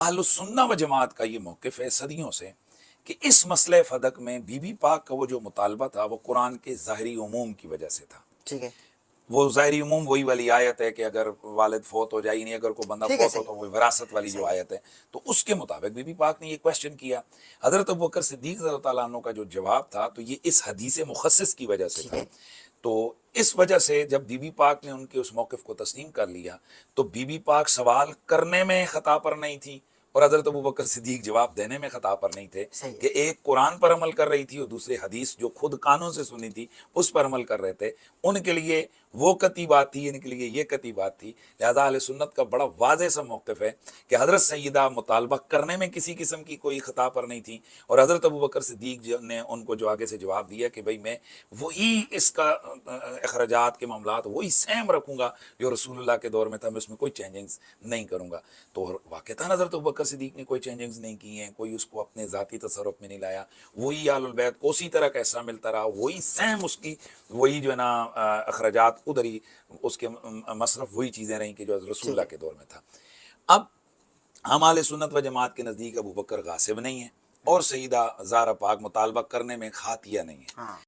अहलुस्सुन्ना व जमात का ये मौक़िफ़ है सदियों से कि इस मसले फ़दक में बीबी पाक का वो जो मुतालबा था वो कुरान के ज़ाहिरी उमूम की वजह से था। ठीक है। वो ज़ाहिरी उमूम वही वाली आयत है कि अगर वालिद फ़ौत हो जाए, यानी अगर कोई बंदा ठीक है, फ़ौत हो सही तो है, वो विरासत वाली जो सही है। आयत है, तो उसके मुताबिक बीबी पाक ने ये क्वेश्चन किया। हज़रत अबू बकर सिद्दीक़ रज़ियल्लाहु तआला अन्हु का जो जवाब था, तो ये इस हदीस मुख़स्सिस की वजह से ठीक था। है। तो इस वजह से जब बीबी पाक ने उनके उस मौक़िफ़ को तस्लीम कर लिया, तो बीबी पाक सवाल करने में ख़ता पर नहीं थी और हज़रत अबू बकर सिद्दीक़ जवाब देने में ख़ता पर नहीं थे सही है। कि एक कुरान पर अमल कर रही थी और दूसरी हदीस जो खुद कानों से सुनी थी, उस पर अमल कर रहे थे। उनके लिए वो कती बात थी, इनके लिए ये कती बात थी। लिहाज़ा अहले सुन्नत का बड़ा वाज़ेह सा मौक़िफ़ है कि हज़रत सय्यदा मुतालबा करने में किसी किस्म की कोई ख़ता पर नहीं थी और हज़रत अबू बकर सिद्दीक़ जो ने उनको जो आगे से जवाब दिया कि भई मैं वही इसका अख़राजात के मामलात वही सेम रखूँगा जो रसूलुल्लाह के दौर में था, मैं उसमें कोई चेंजिंग्स नहीं करूँगा। तो वाक़ईतन हज़रत अबू बकर सिद्दीक़ ने कोई चेंजिंग्स नहीं की हैं, कोई उसको अपने ज़ाती तसर्रुफ़ में नहीं लाया। वही आलुल बैत को उसी तरह का हिस्सा मिलता रहा, वही सेम उसकी वही जो है ना अख़राजात उधर ही उसके मसरफ़ वही चीज़ें रहीं कि जो ठीक रसूलुल्लाह है। के दौर में था। अब हम अहले सुन्नत व जमात के नज़दीक अबू बकर गासिब नहीं है और सय्यदा ज़हरा पाक मुतालबा करने में ख़ातिया नहीं है। हाँ।